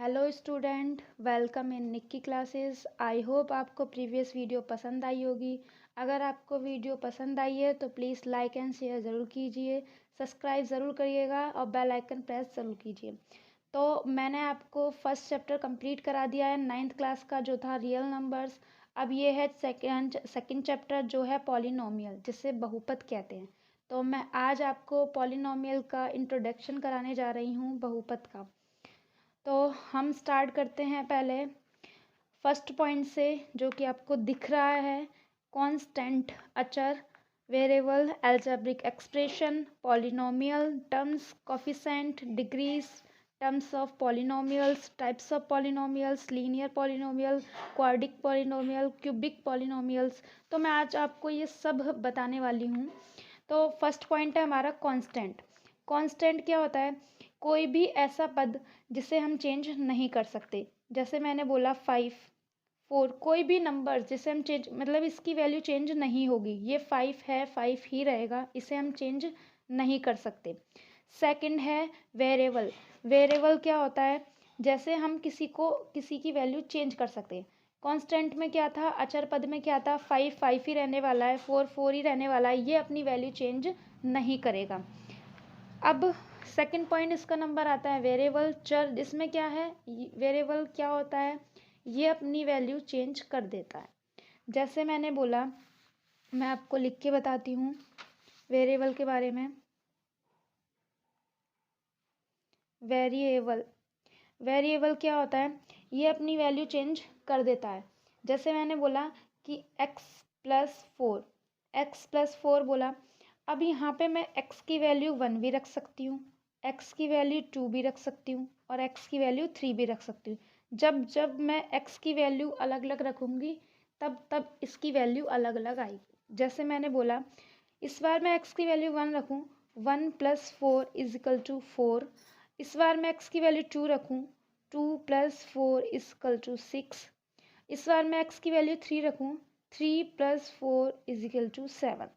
Hello student, welcome in Nikki classes. I hope आपको previous video पसंद आई होगी। अगर आपको वीडियो पसंद आई है तो प्लीज़ लाइक एंड शेयर ज़रूर कीजिए, सब्सक्राइब ज़रूर करिएगा और बेल आइकन प्रेस ज़रूर कीजिए। तो मैंने आपको फर्स्ट चैप्टर कंप्लीट करा दिया है 9th क्लास का, जो था रियल नंबर्स। अब ये है सेकंड चैप्टर, जो है पॉलिनोमियल, जिसे बहुपद कहते हैं। तो मैं आज आपको पॉलिनोमियल का इंट्रोडक्शन कराने जा रही हूँ, बहुपद का। तो हम स्टार्ट करते हैं पहले फर्स्ट पॉइंट से, जो कि आपको दिख रहा है। कांस्टेंट, अचर, variable, algebraic expression, polynomial, terms, coefficient, degrees, terms of polynomials, types of polynomials, linear polynomial, quadric polynomial, cubic polynomials. तो मैं आज आपको ये सब बताने वाली हूँ। तो फर्स्ट पॉइंट है हमारा कांस्टेंट। कांस्टेंट क्या होता है? कोई भी ऐसा पद जिसे हम चेंज नहीं कर सकते। जैसे मैंने बोला 5, 4, कोई भी नंबर जिसे हम चेंज, मतलब इसकी वैल्यू चेंज नहीं होगी। ये 5 है, 5 ही रहेगा, इसे हम चेंज नहीं कर सकते। सेकंड है वेरिएबल। वेरिएबल क्या होता है? जैसे हम किसी की वैल्यू चेंज कर सकते हैं। कांस्टेंट में क्या था? अचर पद में क्या था? 5 5 ही रहने वाला है, 4 4 ही रहने वाला है, ये अपनी वैल्यू चेंज नहीं करेगा। अब सेकंड पॉइंट इसका नंबर आता है वेरिएबल, चर। जिसमें क्या है, वेरिएबल क्या होता है? ये अपनी वैल्यू चेंज कर देता है। जैसे मैंने बोला, मैं आपको लिख के बताती हूँ वेरिएबल के बारे में। वेरिएबल, वेरिएबल क्या होता है? ये अपनी वैल्यू चेंज कर देता है। जैसे मैंने बोला कि x+4 बोला। अब यहाँ पे मैं x की वैल्यू 1 भी रख सकती हूँ, x की वैल्यू 2 भी रख सकती हूँ और x की वैल्यू 3 भी रख सकती हूँ। जब जब मैं x की वैल्यू अलग अलग रखूँगी, तब तब इसकी वैल्यू अलग अलग आएगी। जैसे मैंने बोला, इस बार मैं x की वैल्यू 1 रखूँ, 1+4 = 4। इस बार मैं x की वैल्यू 2 रखूँ, 2+4 = 6। इस बार मैं x की वैल्यू 3 रखूँ, 3+4 = 7।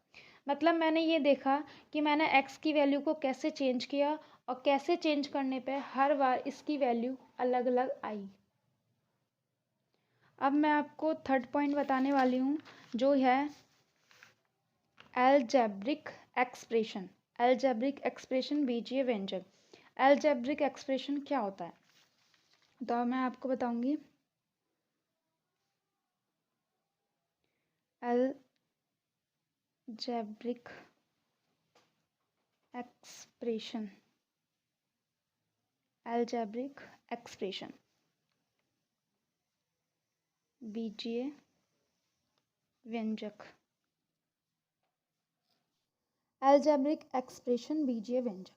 मतलब मैंने ये देखा कि मैंने x की वैल्यू को कैसे चेंज किया और कैसे चेंज करने पे हर बार इसकी वैल्यू अलग अलग आई। अब मैं आपको थर्ड पॉइंट बताने वाली हूँ, जो है अलजेब्रिक एक्सप्रेशन। अलजेब्रिक एक्सप्रेशन, बीजीय व्यंजक। अलजेब्रिक एक्सप्रेशन क्या होता है? तो मैं आपको बताऊंगी। अलजेब्रिक एक्सप्रेशन, अलजेब्रिक एक्सप्रेशन, बीजीय व्यंजक। अलजेब्रिक एक्सप्रेशन, बीजीय व्यंजक।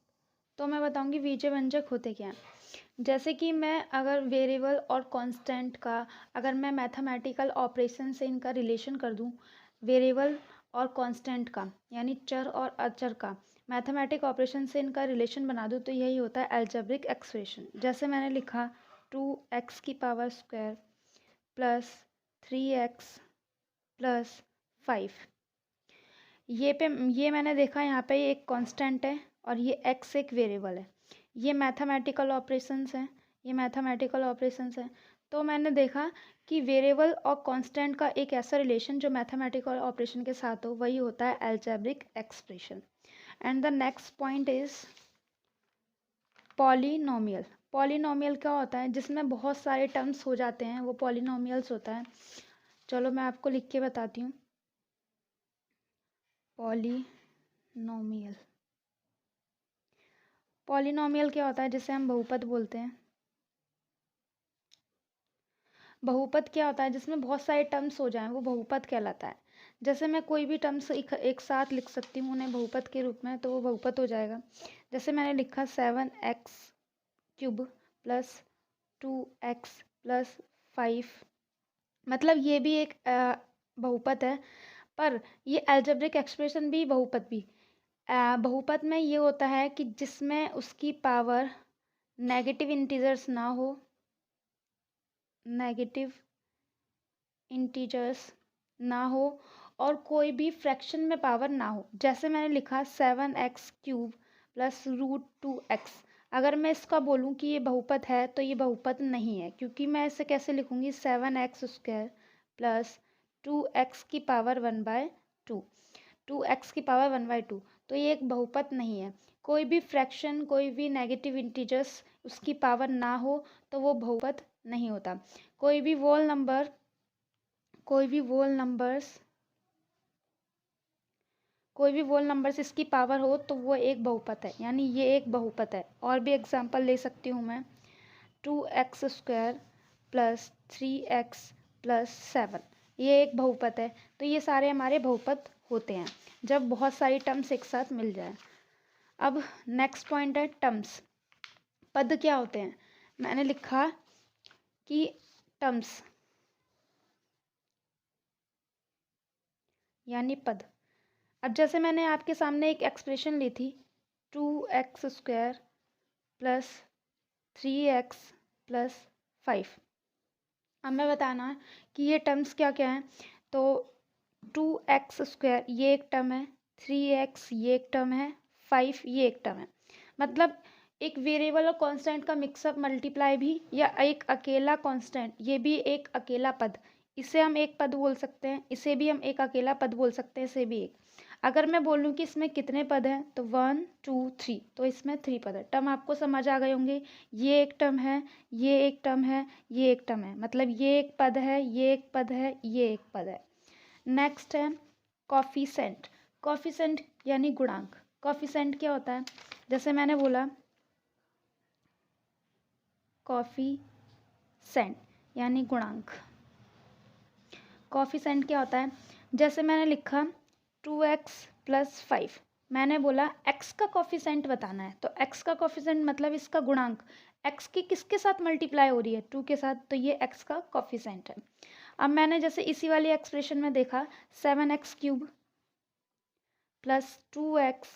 तो मैं बताऊंगी बीजीय व्यंजक होते क्या हैं। जैसे कि मैं अगर वेरिएबल और कांस्टेंट का, अगर मैं मैथमेटिकल ऑपरेशन से इनका रिलेशन कर दूं, वेरिएबल और कांस्टेंट का, यानी चर और अचर का मैथमेटिक ऑपरेशन से इनका रिलेशन बना दूं, तो यही होता है अलजेब्रिक एक्सप्रेशन। जैसे मैंने लिखा 2x² + 3x + 5। ये मैंने देखा, यहाँ पे एक कांस्टेंट है और ये x एक वेरिएबल है। ये मैथमेटिकल ऑपरेशंस हैं, ये मैथमेटिकल ऑपरेशंस हैं। तो मैंने देखा कि वेरिएबल और कांस्टेंट का एक ऐसा रिलेशन जो मैथमेटिकल ऑपरेशन के साथ हो, वही होता है algebraic expression. And the next point is polynomial. Polynomial क्या होता है? जिसमें बहुत सारे टर्म्स हो जाते हैं, वो पॉलिनोमियल्स होता है। चलो मैं आपको लिख के बताती हूँ। पॉलिनोमियल, पॉलिनोमियल क्या होता है? जिसे हम बहुपद बोलते हैं। बहुपद क्या होता है? जिसमें बहुत सारे टर्म्स हो जाएं, वो बहुपद कहलाता है। जैसे मैं कोई भी टर्म्स एक साथ लिख सकती हूँ उन्हें बहुपद के रूप में, तो वो बहुपद हो जाएगा। जैसे मैंने लिखा 7x³ + 2x + 5। मतलब ये भी एक बहुपद है, पर ये अलजेब्रिक एक्सप्रेशन भी बहुपद भी। बहुपद में ये होता है कि जिसमें उसकी पावर नेगेटिव इंटीजर्स ना हो, नेगेटिव इंटीजर्स ना हो, और कोई भी फ्रैक्शन में पावर ना हो। जैसे मैंने लिखा 7x³ + √2x। अगर मैं इसका बोलूँ कि ये बहुपद है तो ये बहुपद नहीं है, क्योंकि मैं इसे कैसे लिखूँगी 7x² प्लस 2x की पावर 1/2, 2x की पावर 1/2। तो ये एक बहुपद नहीं है। कोई भी फ्रैक्शन, कोई भी नेगेटिव इंटीजर्स उसकी पावर ना हो तो वो बहुपद नहीं होता। कोई भी होल नंबर, कोई भी होल नंबर्स इसकी पावर हो तो वो एक बहुपद है, यानी ये एक बहुपद है। और भी एग्जांपल ले सकती हूँ मैं, 2x² प्लस 3x प्लस 7, ये एक बहुपद है। तो ये सारे हमारे बहुपद होते हैं जब बहुत सारी टर्म्स एक साथ मिल जाए। अब नेक्स्ट पॉइंट है टर्म्स। पद क्या होते हैं? मैंने लिखा कि टर्म्स यानी पद। अब जैसे मैंने आपके सामने एक एक्सप्रेशन ली थी 2x² प्लस 3x प्लस 5। अब मैं बताना कि ये टर्म्स क्या क्या हैं। तो 2x² ये एक टर्म है, 3x ये एक टर्म है, 5 ये एक टर्म है। मतलब एक वेरिएबल और कांस्टेंट का मिक्सअप मल्टीप्लाई भी, या एक अकेला कांस्टेंट ये भी एक अकेला पद, इसे हम एक पद बोल सकते हैं, इसे भी हम एक अकेला पद बोल सकते हैं, इसे भी एक। अगर मैं बोलूँ कि इसमें कितने पद हैं तो 1 2 3, तो इसमें 3 पद है। टर्म आपको समझ आ गए होंगे। ये एक टर्म है, ये एक टर्म है, ये एक टर्म है, मतलब ये एक पद है, ये एक पद है, ये एक पद है। नेक्स्ट है कॉफिसेंट। कॉफिसेंट यानी गुणांक। कॉफिसेंट क्या होता है? जैसे मैंने बोला कॉफिसेंट यानी गुणांक। कॉफिसेंट क्या होता है? जैसे मैंने लिखा 2x प्लस 5, मैंने बोला x का कॉफिसेंट बताना है, तो x का कॉफिसेंट मतलब इसका गुणांक, x की किसके साथ मल्टीप्लाई हो रही है? 2 के साथ, तो ये x का कॉफिसेंट है। अब मैंने जैसे इसी वाली एक्सप्रेशन में देखा 7x³ प्लस 2x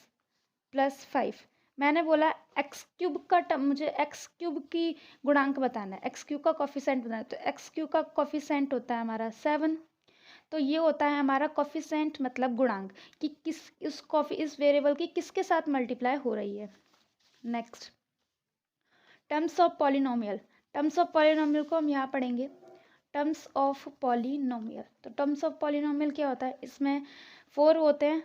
प्लस 5, मैंने बोला x³ का टर्म, मुझे x³ की गुणांक बताना है, x³ का कॉफिसेंट बताना है, तो x³ का कॉफिसेंट होता है हमारा 7। तो ये होता है हमारा कॉफिसेंट मतलब गुणांक, कि इस वेरिएबल की किसके साथ मल्टीप्लाई हो रही है। Next terms of polynomial. Terms of polynomial को हम यहाँ पढ़ेंगे। टर्म्स ऑफ पॉलिनोमियल, तो टर्म्स ऑफ पॉलिनोमियल क्या होता है? इसमें 4 होते हैं।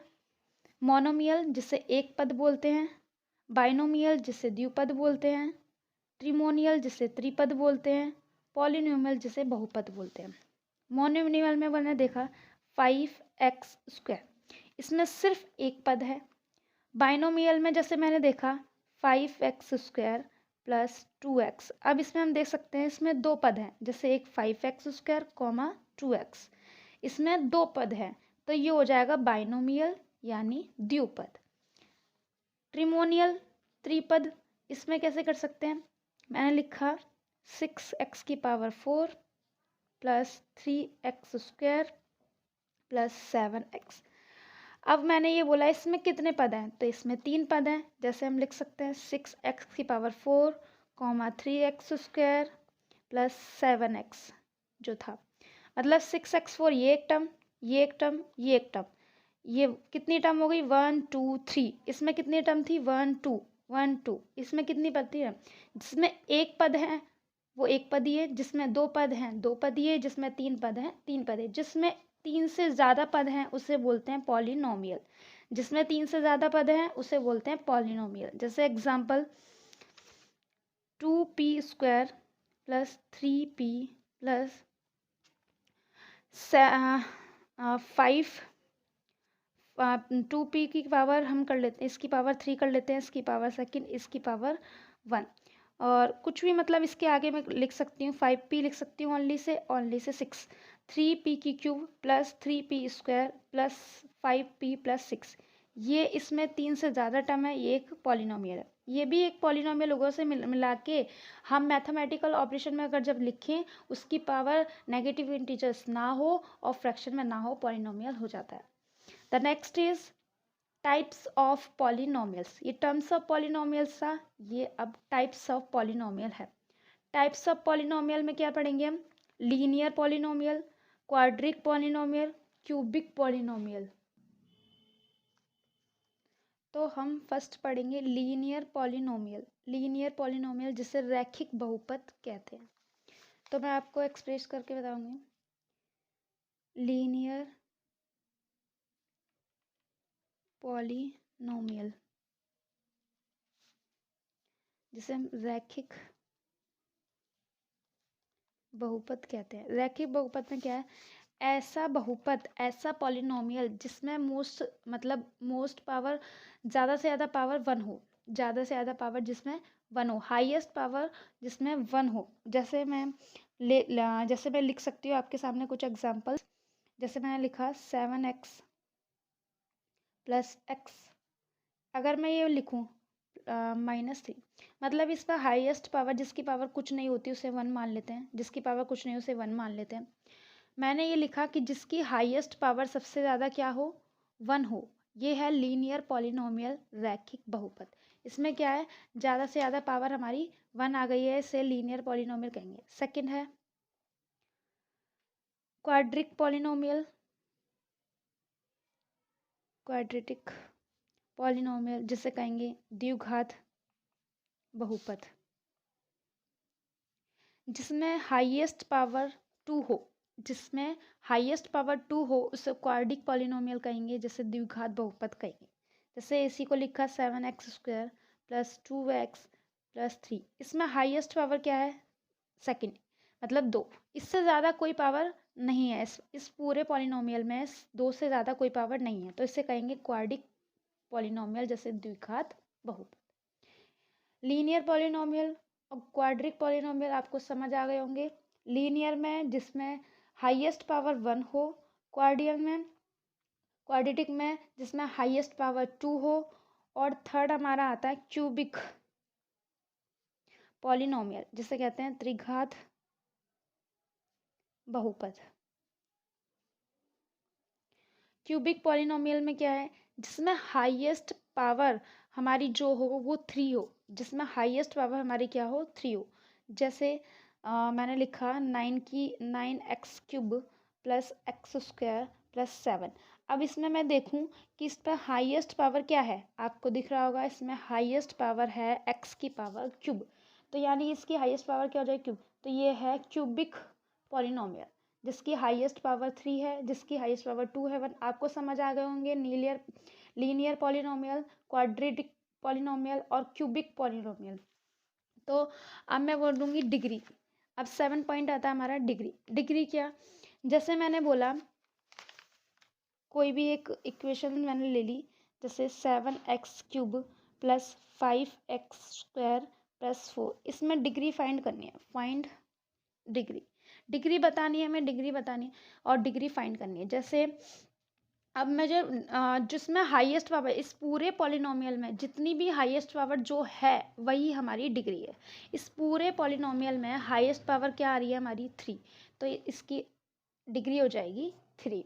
मोनोमियल जिसे एक पद बोलते हैं, बाइनोमियल जिसे द्विपद बोलते हैं, ट्रिमोनियल जिसे त्रिपद बोलते हैं, पॉलिनोमियल जिसे बहुपद बोलते हैं। मोनोमियल में मैंने देखा 5x², इसमें सिर्फ एक पद है। बाइनोमियल में जैसे मैंने देखा 5x² प्लस 2x, अब इसमें हम देख सकते हैं इसमें दो पद हैं, जैसे एक 5x² कॉमा 2x, इसमें दो पद हैं, तो ये हो जाएगा बाइनोमियल यानी द्विपद। ट्रिमोनियल त्रिपद, इसमें कैसे कर सकते हैं? मैंने लिखा 6x⁴ plus 3x² plus 7x। अब मैंने ये बोला इसमें कितने पद हैं, तो इसमें 3 पद हैं, जैसे हम लिख सकते हैं 6x⁴ comma 3x² plus 7x जो था, मतलब 6x4 ये एक टर्म, ये एक टर्म, ये एक टर्म, ये कितनी टर्म हो गई 1 2 3। इसमें कितनी टर्म थी 1 2 1 2, इसमें कितनी पद थी? जिसमें एक पद है वो एक पद ही है, जिसमें दो पद हैं दो पद ही है, जिसमें 3 पद हैं 3 पद है, जिसमें 3 से ज़्यादा पद हैं उसे बोलते हैं पॉलिनोमियल। जिसमें 3 से ज़्यादा पद हैं उसे बोलते हैं पॉलिनोमियल। जैसे example 2p² plus 3p plus 5, 2p की पावर हम कर लेते हैं, इसकी पावर 3 कर लेते हैं, इसकी पावर सेकंड, इसकी पावर 1, और कुछ भी मतलब इसके आगे मैं लिख सकती हूँ 5p लिख सकती हूँ only say 6, 3p³ plus 3p² plus 5p plus 6, ये इसमें 3 से ज़्यादा टर्म है, ये एक पॉलिनोमियल है। ये भी एक पॉलिनोमियल लोगों से मिला के हम मैथमेटिकल ऑपरेशन में अगर जब लिखें उसकी पावर नेगेटिव इंटीजर्स ना हो और फ्रैक्शन में ना हो, पॉलिनोमियल हो जाता है। The next is types of polynomials. ये टर्म्स ऑफ पॉलिनोमियल्स था, ये अब टाइप्स ऑफ पॉलिनोमियल है। टाइप्स ऑफ पॉलिनोमियल में क्या पढ़ेंगे हम? Linear polynomial, quadric polynomial, cubic polynomial. तो हम फर्स्ट पढ़ेंगे लीनियर पॉलिनोमियल। लीनियर पॉलिनोमियल जिसे रैखिक बहुपद कहते हैं। तो मैं आपको एक्सप्रेस करके बताऊंगी। लीनियर पॉलिनोमियल जिसे हम रैखिक बहुपद कहते हैं। रैखिक बहुपद में क्या है? ऐसा बहुपद, ऐसा पॉलिनोमियल जिसमें मोस्ट पावर, ज़्यादा से ज़्यादा पावर 1 हो, ज़्यादा से ज़्यादा पावर जिसमें 1 हो, हाईएस्ट पावर जिसमें 1 हो। जैसे मैं लिख सकती हूँ आपके सामने कुछ एग्जांपल्स। जैसे मैंने लिखा 7x + x। अगर मैं ये लिखूँ -3, मतलब इस पर हाईएस्ट पावर जिसकी पावर कुछ नहीं होती उसे 1 मान लेते हैं, जिसकी पावर कुछ नहीं उसे 1 मान लेते हैं। मैंने ये लिखा कि जिसकी हाईएस्ट पावर सबसे ज़्यादा क्या हो? 1 हो। ये है लीनियर पॉलिनोमियल रैखिक बहुपद। इसमें क्या है? ज़्यादा से ज़्यादा पावर हमारी 1 आ गई है, इसे लीनियर पॉलिनोमियल कहेंगे। सेकंड है क्वाड्रिक पॉलिनोमियल। क्वाड्रेटिक पॉलिनोमियल जिसे कहेंगे द्विघात बहुपद, जिसमें हाईएस्ट पावर 2 हो। जिसमें हाईएस्ट पावर 2 हो उसे क्वाड्रिक पॉलिनोमियल कहेंगे, जैसे द्विघात बहुपद कहेंगे। जैसे इसी को लिखा 7x² + 2x + 3। इसमें हाईएस्ट पावर क्या है? सेकंड, मतलब 2। इससे ज़्यादा कोई पावर नहीं है। इस पूरे पॉलिनोमियल में 2 से ज़्यादा कोई पावर नहीं है, तो इसे कहेंगे क्वाड्रिक पॉलिनोमियल, जैसे द्विघात बहुपद। लीनियर पॉलिनोमियल और क्वाड्रिक पॉलिनोमियल आपको समझ आ गए होंगे। लीनियर में जिसमें हाईएस्ट पावर 1 हो, क्वाड्रेटिक में जिसमें हाईएस्ट पावर 2 हो, और थर्ड हमारा आता है क्यूबिक पॉलिनोमियल जिसे कहते हैं त्रिघात बहुपद। क्यूबिक पॉलिनोमियल में क्या है? जिसमें हाईएस्ट पावर हमारी जो हो वो 3 हो, जिसमें हाईएस्ट पावर हमारी क्या हो? 3 हो। जैसे मैंने लिखा 9x³ + x² + 7। अब इसमें मैं देखूं कि इस पर हाईएस्ट पावर क्या है। आपको दिख रहा होगा इसमें हाईएस्ट पावर है x³ तो यानी इसकी हाईएस्ट पावर क्या हो जाएगी? क्यूब। तो ये है क्यूबिक पॉलिनोमियल जिसकी हाईएस्ट पावर 3 है, जिसकी हाईएस्ट पावर 2 है 1। आपको समझ आ गए होंगे लीनियर पॉलिनोमियल, क्वाड्रेटिक पॉलिनोमियल और क्यूबिक पॉलिनोमियल। तो अब मैं बोल दूंगी डिग्री। अब 7 पॉइंट आता है हमारा डिग्री। डिग्री क्या? जैसे मैंने बोला कोई भी एक इक्वेशन मैंने ले ली, जैसे 7x³ + 5x² + 4। इसमें डिग्री फाइंड करनी है। फाइंड डिग्री बतानी है, हमें डिग्री बतानी है और डिग्री फाइंड करनी है। जैसे अब मैं जिसमें हाईएस्ट पावर, इस पूरे पॉलिनोमियल में जितनी भी हाईएस्ट पावर जो है वही हमारी डिग्री है। इस पूरे पॉलिनोमियल में हाईएस्ट पावर क्या आ रही है? हमारी 3। तो इसकी डिग्री हो जाएगी 3।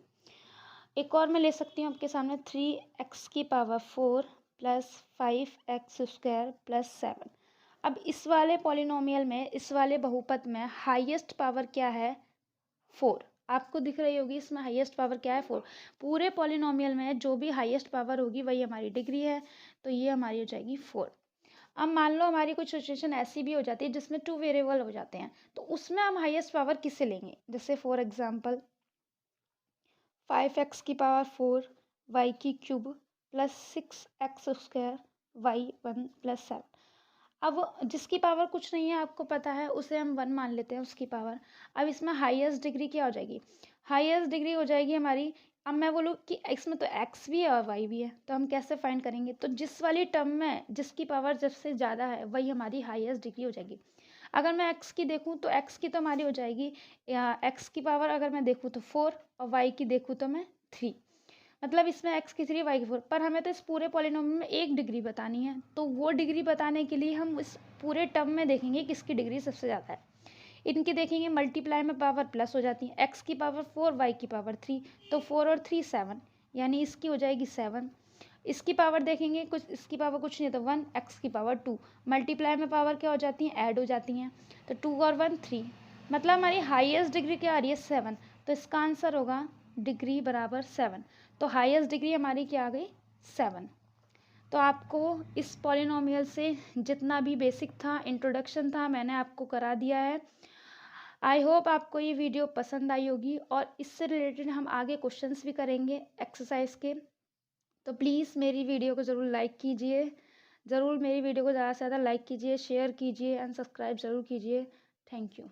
एक और मैं ले सकती हूँ आपके सामने 3x⁴ + 5x² + 7। अब इस वाले पॉलिनोमियल में, इस वाले बहुपद में हाईएस्ट पावर क्या है? 4। आपको दिख रही होगी इसमें हाईएस्ट पावर क्या है? 4। पूरे पॉलिनोमियल में जो भी हाईएस्ट पावर होगी वही हमारी डिग्री है, तो ये हमारी हो जाएगी 4। अब मान लो हमारी कुछ सिचुएशन ऐसी भी हो जाती है जिसमें 2 वेरिएबल हो जाते हैं, तो उसमें हम हाईएस्ट पावर किससे लेंगे? जैसे for example 5x⁴ y³ + 6x² y1 + 7। अब जिसकी पावर कुछ नहीं है, आपको पता है, उसे हम 1 मान लेते हैं उसकी पावर। अब इसमें हाईएस्ट डिग्री क्या हो जाएगी? हाईएस्ट डिग्री हो जाएगी हमारी। अब मैं बोलूँ कि इसमें तो x भी है और y भी है, तो हम कैसे फाइंड करेंगे? तो जिस वाली टर्म में जिसकी पावर सबसे ज़्यादा है वही हमारी हाईएस्ट डिग्री हो जाएगी। अगर मैं x की देखूँ तो x की तो हमारी हो जाएगी, x की पावर अगर मैं देखूँ तो 4 और y की देखूँ तो मैं 3। मतलब इसमें x की 3 y की 4। पर हमें तो इस पूरे पॉलिनोमियल में एक डिग्री बतानी है, तो वो डिग्री बताने के लिए हम इस पूरे टर्म में देखेंगे किसकी डिग्री सबसे ज़्यादा है। इनकी देखेंगे मल्टीप्लाई में पावर प्लस हो जाती है। x की पावर 4, y की पावर 3, तो 4 और 3 7, यानी इसकी हो जाएगी 7। इसकी पावर देखेंगे, कुछ इसकी पावर कुछ नहीं है तो 1, x की पावर 2, मल्टीप्लाई में पावर क्या हो जाती है? ऐड हो जाती हैं, तो 2 और 1 3। मतलब हमारी हाईएस्ट डिग्री क्या आ रही है? 7। तो इसका आंसर होगा डिग्री बराबर 7। तो हाईएस्ट डिग्री हमारी क्या आ गई? 7। तो आपको इस पॉलिनोमियल से जितना भी बेसिक था, इंट्रोडक्शन था, मैंने आपको करा दिया है। आई होप आपको ये वीडियो पसंद आई होगी और इससे रिलेटेड हम आगे क्वेश्चंस भी करेंगे एक्सरसाइज के। तो प्लीज़ मेरी वीडियो को ज़रूर लाइक कीजिए, ज़रूर मेरी वीडियो को ज़्यादा से ज़्यादा लाइक कीजिए, शेयर कीजिए एंड सब्सक्राइब ज़रूर कीजिए। Thank you.